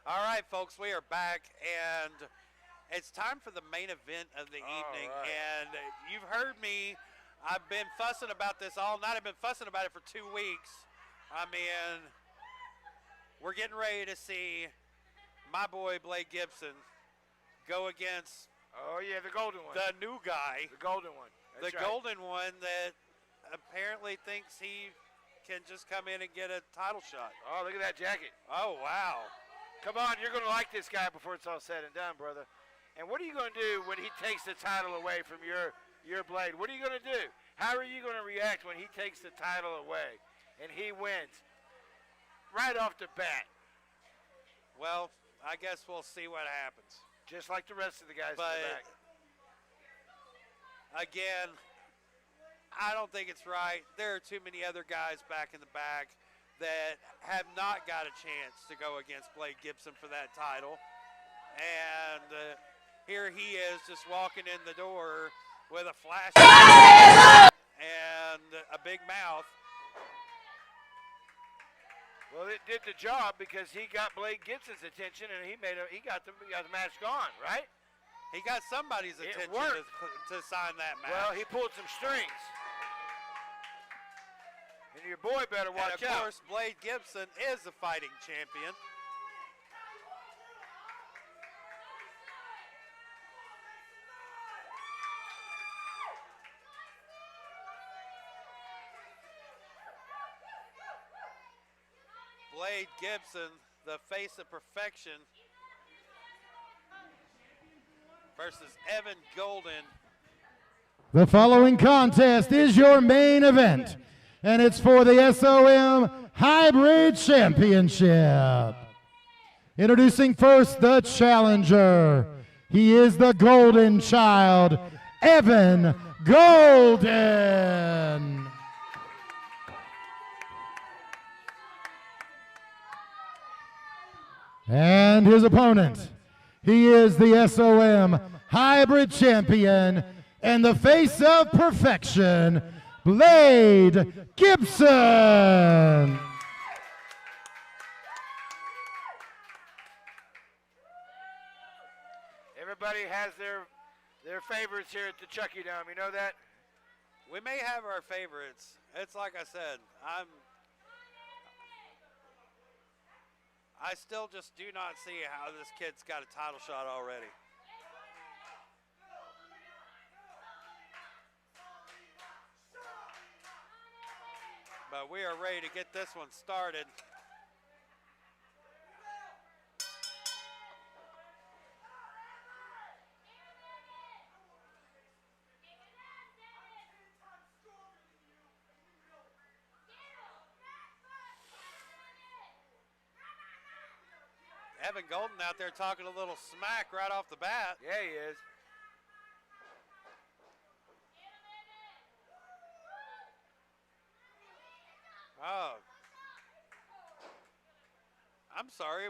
All right, folks, we are back, and it's time for the main event of the evening. Right. And you've heard me. I've been fussing about this all night. I've been fussing about it for 2 weeks. I mean, we're getting ready to see my boy Blake Gibson go against Oh, yeah, the golden one. the new guy, The golden one. That's the right. golden one that apparently thinks he can just come in and get a title shot. Oh, look at that jacket. Oh, wow. Come on, you're going to like this guy before it's all said and done, brother. And what are you going to do when he takes the title away from your blade? What are you going to do? How are you going to react when he takes the title away and he wins right off the bat? Well, I guess we'll see what happens. Just like the rest of the guys in But the back. again, I don't think it's right. There are too many other guys back in the back that have not got a chance to go against Blake Gibson for that title. And here he is just walking in the door with a flash and a big mouth. Well, it did the job because he got Blake Gibson's attention and he got the match gone, right? He got somebody's attention to sign that match. Well, he pulled some strings. And your boy better watch and of out. course, Blake Gibson is a fighting champion. Blake Gibson, the face of perfection, versus Evan Golden. The following contest is your main event, and it's for the SOM Hybrid Championship. Introducing first the challenger. He is the golden child, Evan Golden. And his opponent, he is the SOM Hybrid Champion and the face of perfection, Blade Gibson. Everybody has their favorites here at the Chuckey Dome. You know that? We may have our favorites. It's like I said, I still just do not see how this kid's got a title shot already. But we are ready to get this one started. Evan Golden out there talking a little smack right off the bat. Yeah, he is. Oh. I'm sorry.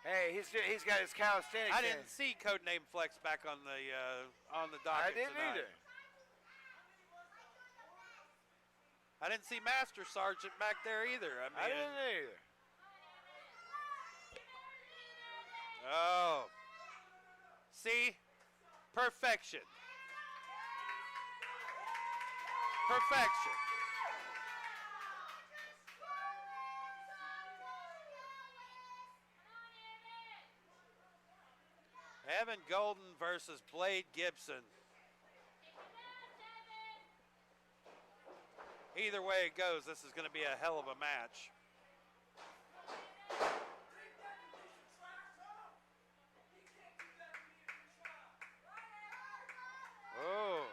Hey, he's got his calisthenics. I didn't see Codename Flex back on the docket I didn't tonight. either. I didn't see Master Sergeant back there either. I didn't either. Oh. See? Perfection. Perfection. Evan Golden versus Blade Gibson. Either way it goes, this is going to be a hell of a match. Oh.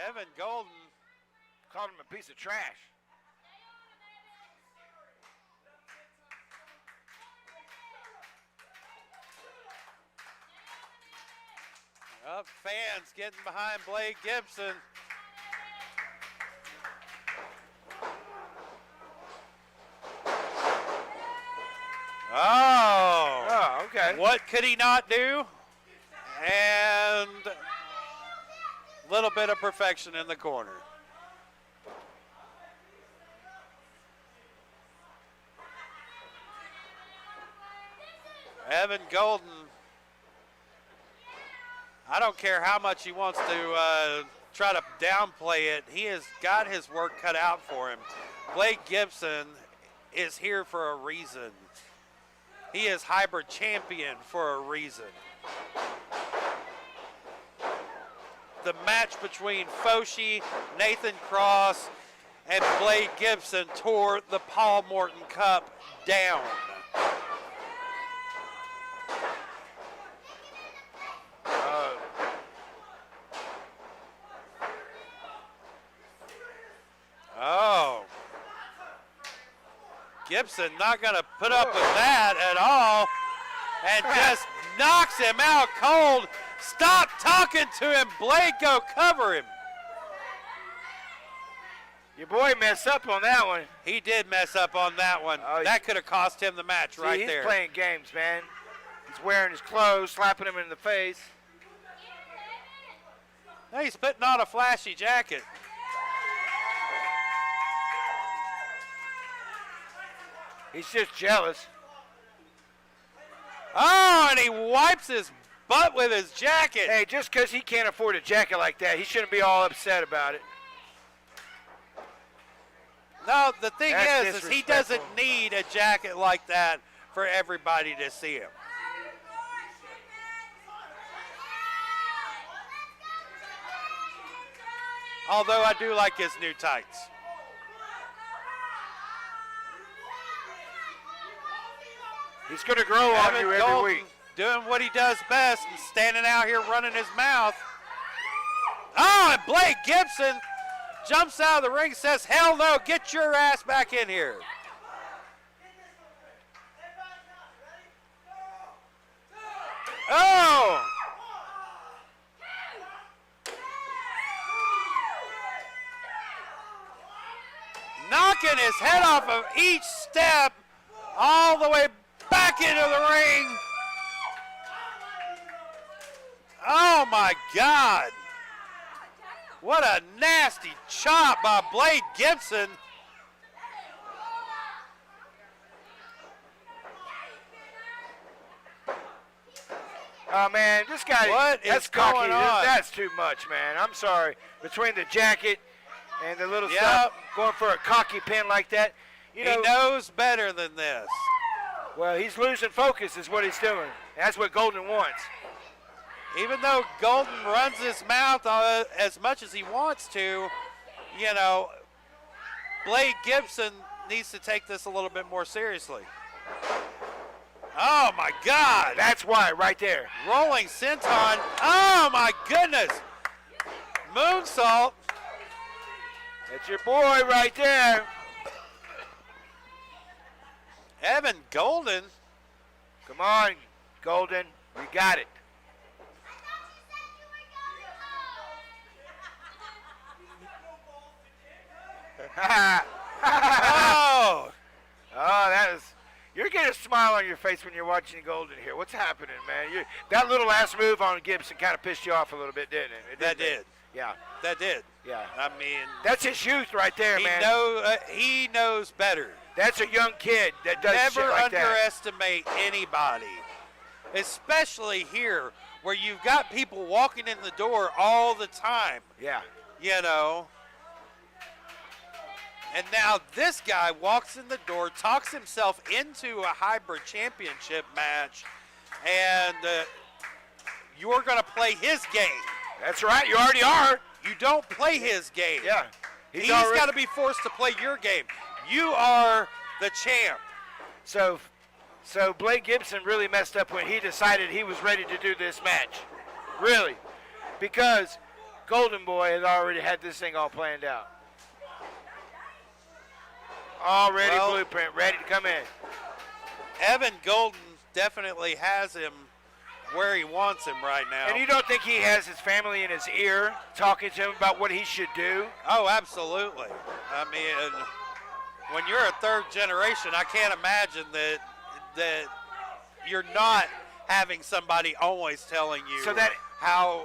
Evan Golden called him a piece of trash. Fans getting behind Blake Gibson. Oh, okay. What could he not do? And a little bit of perfection in the corner. Evan Golden, I don't care how much he wants to try to downplay it. He has got his work cut out for him. Blake Gibson is here for a reason. He is hybrid champion for a reason. The match between Foshi, Nathan Cross, and Blake Gibson tore the Paul Morton Cup down. Oh. Gibson not going to put up with that at all and just knocks him out cold. Stop talking to him, Blake. Go cover him. Your boy messed up on that one. He did mess up on that one. That could have cost him the match right there. He's playing games, man. He's wearing his clothes, slapping him in the face. He's putting on a flashy jacket. He's just jealous. Oh, and he wipes his butt with his jacket. Hey, just because he can't afford a jacket like that, he shouldn't be all upset about it. No, the thing is he doesn't disrespectful. need a jacket like that for everybody to see him. Although I do like his new tights. He's going to grow on Evan you every Golden week. doing what he does best and standing out here running his mouth. Oh, and Blake Gibson jumps out of the ring, says, hell no, get your ass back in here. Oh! Knocking his head off of each step all the way back into the ring. Oh my God. What a nasty chop by Blake Gibson. Oh, man, this guy, What that's is going cocky. on? That's too much, man. I'm sorry. Between the jacket and the little Yep. stuff, going for a cocky pin like that. You know, He knows better than this. well, he's losing focus is what he's doing. That's what Golden wants. Even though Golden runs his mouth as much as he wants to, you know, Blake Gibson needs to take this a little bit more seriously. Oh my God. That's why, right there. Rolling senton. Oh my goodness. Moonsault. That's your boy right there. Evan Golden. Come on, Golden. You got it. Oh. Oh, that is. You're getting a smile on your face when you're watching Golden here. What's happening, man? That little last move on Gibson kind of pissed you off a little bit, didn't it? That did. Yeah. That did. Yeah. I mean, That's his youth right there, man. he knows better. That's a young kid that does Never shit like that. underestimate anybody, especially here where you've got people walking in the door all the time, Yeah. you know. And now this guy walks in the door, talks himself into a hybrid championship match, and you're going to play his game. That's right. You already are. You don't play his game. Yeah. He's got to be forced to play your game. You are the champ. So Blake Gibson really messed up when he decided he was ready to do this match. Really. Because Golden Boy has already had this thing all planned out. Already blueprint, ready to come in. Evan Golden definitely has him where he wants him right now. And you don't think he has his family in his ear talking to him about what he should do? Oh, absolutely. I mean, when you're a third generation, I can't imagine that you're not having somebody always telling you how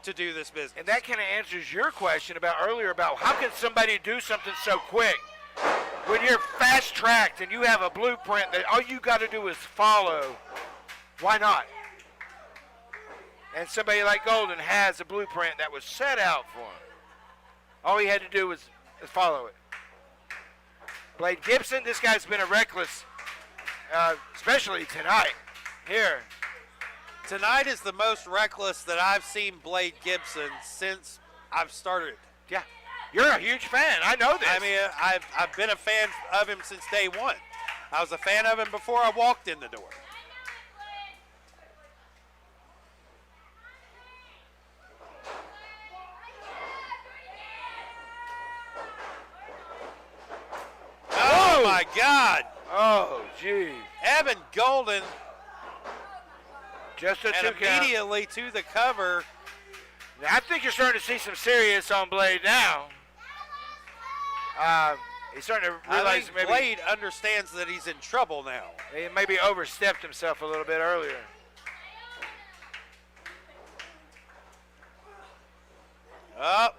to do this business. And that kind of answers your question about earlier about how can somebody do something so quick? When you're fast-tracked and you have a blueprint that all you got to do is follow Why not? And somebody like Golden has a blueprint that was set out for him. All he had to do was follow it. Blade Gibson, this guy's been a reckless, especially tonight. Here. Tonight is the most reckless that I've seen Blade Gibson since I've started. Yeah. You're a huge fan. I know this. I mean, I've been a fan of him since day one. I was a fan of him before I walked in the door. Oh, my God. Oh, geez. Evan Golden. Just a and 2 count. Immediately to the cover. Now, I think you're starting to see some serious on Blade now. He's starting to realize I think maybe Blade understands that he's in trouble now. he maybe overstepped himself a little bit earlier. Up.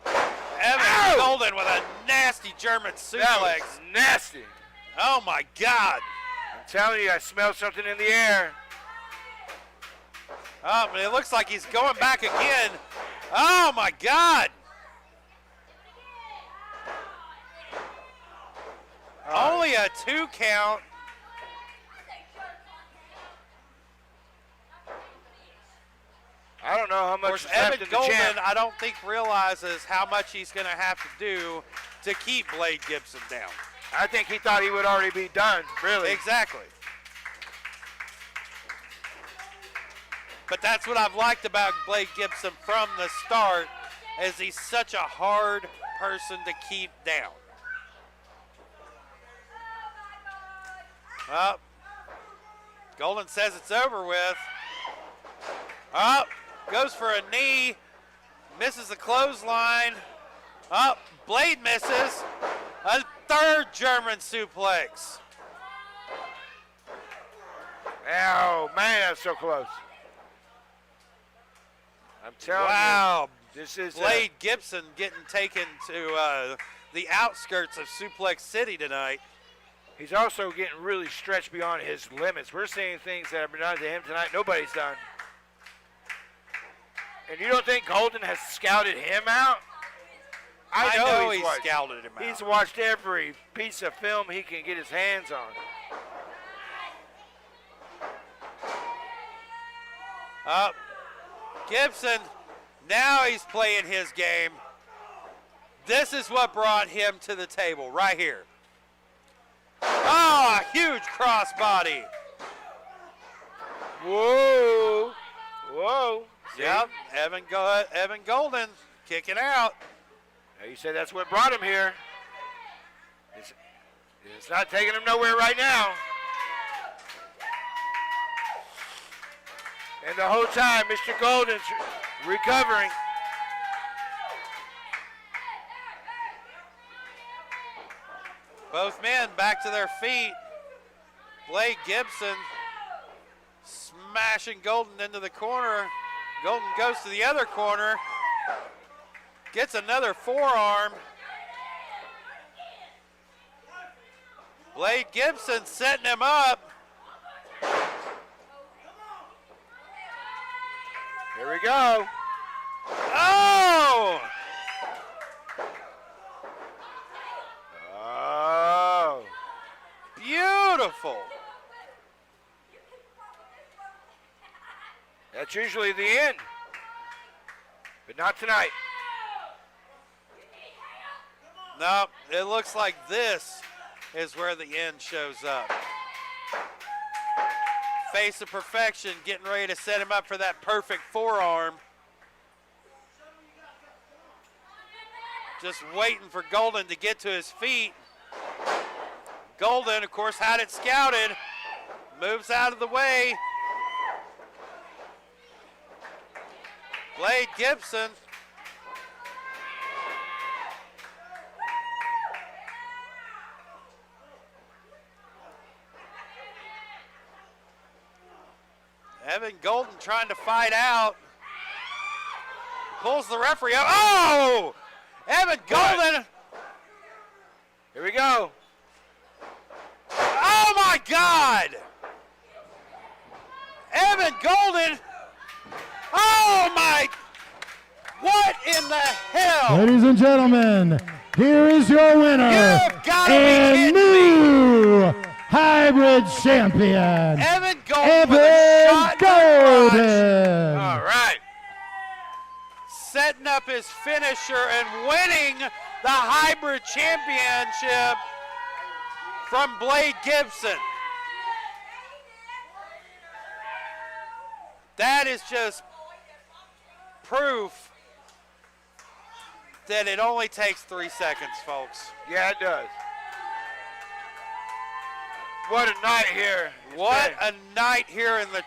Evan Golden with a nasty German suplex. That was nasty. Oh, my God. I'm telling you, I smell something in the air. Oh, but it looks like he's going back again. Oh, my God. Only a 2 count. I don't know how Of much course, is left Evan in the Golden, champ. I don't think realizes how much he's going to have to do to keep Blade Gibson down. I think he thought he would already be done, really. Exactly. But that's what I've liked about Blade Gibson from the start, is he's such a hard person to keep down. Up. Golden says it's over with. Up. Goes for a knee. Misses the clothesline. Up. Blade misses. A third German suplex. Oh, man, that's so close. I'm telling Wow. you. This is Blade Gibson getting taken to the outskirts of Suplex City tonight. he's also getting really stretched beyond his limits. We're seeing things that have been done to him tonight nobody's done. And you don't think Golden has scouted him out? I know he's he watched. scouted him out. He's watched every piece of film he can get his hands on. Up. Gibson, now he's playing his game. This is what brought him to the table right here. Oh, a huge crossbody. Whoa. Whoa. See? Yep, Evan Golden kicking out. Now you say that's what brought him here. It's not taking him nowhere right now. And the whole time, Mr. Golden's recovering. Both men back to their feet. Blade Gibson smashing Golden into the corner. Golden goes to the other corner. Gets another forearm. Blade Gibson setting him up. Here we go. Oh! Oh. Beautiful. That's usually the end. But not tonight. No, it looks like this is where the end shows up. Face of perfection, getting ready to set him up for that perfect forearm. Just waiting for Golden to get to his feet. Golden, of course, had it scouted. Moves out of the way. Blade Gibson. Evan Golden trying to fight out. Pulls the referee out. Oh! Evan Golden. Here we go. Oh my God! Evan Evan Golden. Oh, my. What in the hell? Ladies and gentlemen, here is your winner You've got to be and kidding new hybrid champion, Evan Golden with a shot in the crotch. Golden. All right. Setting up his finisher and winning the hybrid championship from Blade Gibson. That is just proof that it only takes 3 seconds, folks. Yeah, it does. What a night here. What a night here in the